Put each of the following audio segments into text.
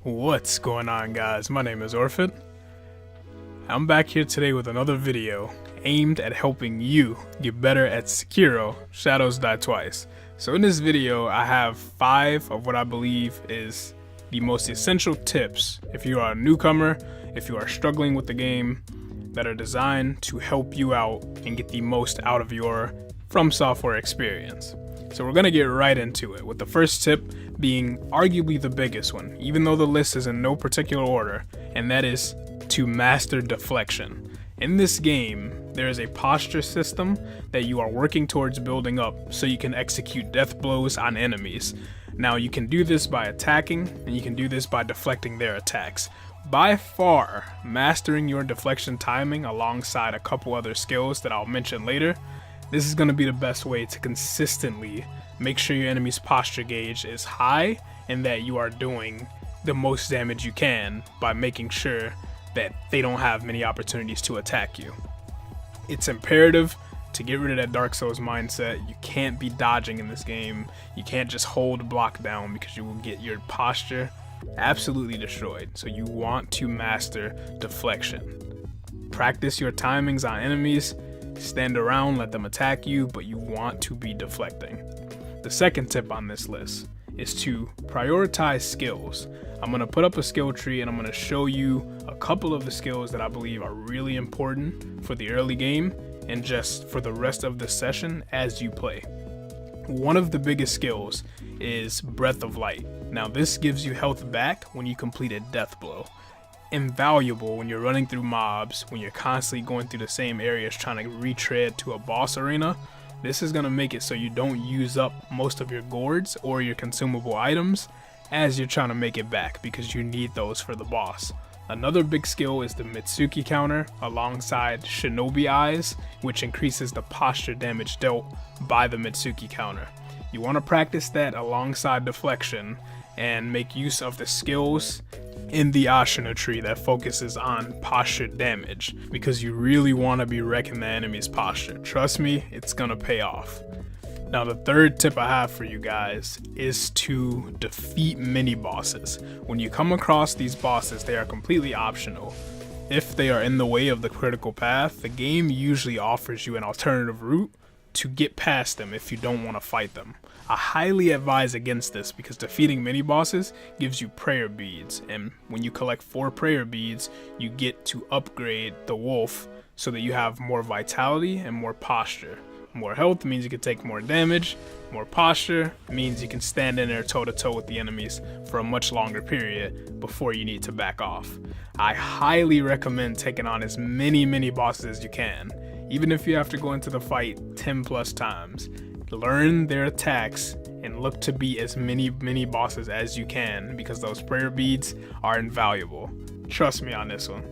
What's going on, guys? My name is Orphan. I'm back here today with another video aimed at helping you get better at Sekiro, Shadows Die Twice. So in this video, I have 5 of what I believe is the most essential tips if you are a newcomer, if you are struggling with the game, that are designed to help you out and get the most out of your From Software experience. So we're going to get right into it, with the first tip being arguably the biggest one, even though the list is in no particular order, and that is to master deflection. In this game, there is a posture system that you are working towards building up so you can execute death blows on enemies. Now you can do this by attacking, and you can do this by deflecting their attacks. By far, mastering your deflection timing alongside a couple other skills that I'll mention later, this is going to be the best way to consistently make sure your enemy's posture gauge is high and that you are doing the most damage you can by making sure that they don't have many opportunities to attack you. It's imperative to get rid of that Dark Souls mindset. You can't be dodging in this game. You can't just hold block down because you will get your posture absolutely destroyed. So you want to master deflection. Practice your timings on enemies. Stand around, let them attack you, but you want to be deflecting. The second tip on this list is to prioritize skills. I'm going to put up a skill tree and I'm going to show you a couple of the skills that I believe are really important for the early game and just for the rest of the session as you play. One of the biggest skills is Breath of Light. Now this gives you health back when you complete a death blow. Invaluable when you're running through mobs, when you're constantly going through the same areas trying to retread to a boss arena. This is going to make it so you don't use up most of your gourds or your consumable items as you're trying to make it back, because you need those for the boss. Another big skill is the Mitsuki counter alongside Shinobi Eyes, which increases the posture damage dealt by the Mitsuki counter. You want to practice that alongside deflection and make use of the skills in the Ashina tree that focuses on posture damage, because you really want to be wrecking the enemy's posture. Trust me, it's gonna pay off. Now the third tip I have for you guys is to defeat mini bosses. When you come across these bosses, they are completely optional. If they are in the way of the critical path, the game usually offers you an alternative route to get past them if you don't want to fight them. I highly advise against this because defeating mini bosses gives you prayer beads, and when you collect 4 prayer beads, you get to upgrade the wolf so that you have more vitality and more posture. More health means you can take more damage. More posture means you can stand in there toe to toe with the enemies for a much longer period before you need to back off. I highly recommend taking on as many mini bosses as you can, even if you have to go into the fight 10 plus times. Learn their attacks and look to beat as many mini bosses as you can, because those prayer beads are invaluable. Trust me on this one.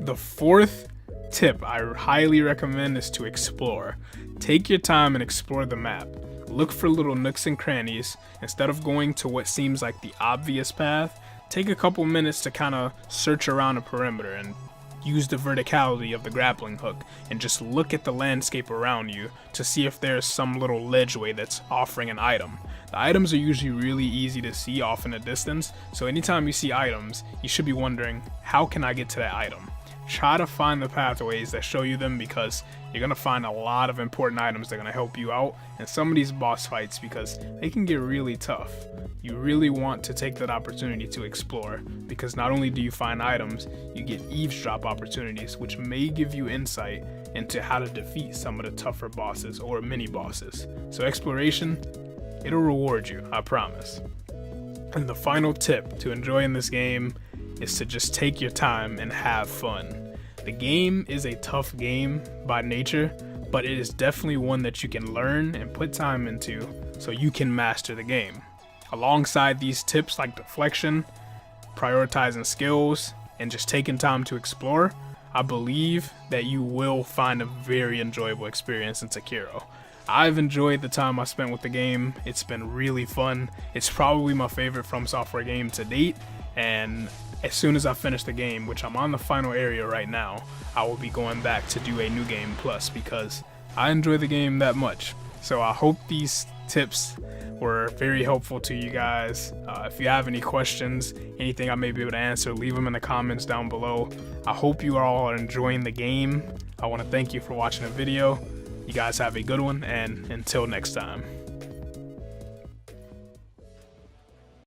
The fourth tip I highly recommend is to explore. Take your time and explore the map. Look for little nooks and crannies. Instead of going to what seems like the obvious path, take a couple minutes to kind of search around a perimeter and use the verticality of the grappling hook and just look at the landscape around you to see if there's some little ledgeway that's offering an item. The items are usually really easy to see off in the distance, so anytime you see items, you should be wondering, how can I get to that item? Try to find the pathways that show you them, because you're going to find a lot of important items that are going to help you out in some of these boss fights, because they can get really tough. You really want to take that opportunity to explore, because not only do you find items, you get eavesdrop opportunities, which may give you insight into how to defeat some of the tougher bosses or mini bosses. So exploration, it'll reward you, I promise. And the final tip to enjoy in this game is to just take your time and have fun. The game is a tough game by nature, but it is definitely one that you can learn and put time into so you can master the game. Alongside these tips like deflection, prioritizing skills, and just taking time to explore, I believe that you will find a very enjoyable experience in Sekiro. I've enjoyed the time I spent with the game. It's been really fun. It's probably my favorite From Software game to date, and as soon as I finish the game, which I'm on the final area right now, I will be going back to do a new game plus, because I enjoy the game that much. So I hope these tips were very helpful to you guys. If you have any questions, anything I may be able to answer, leave them in the comments down below. I hope you all are enjoying the game. I want to thank you for watching the video. You guys have a good one, and until next time.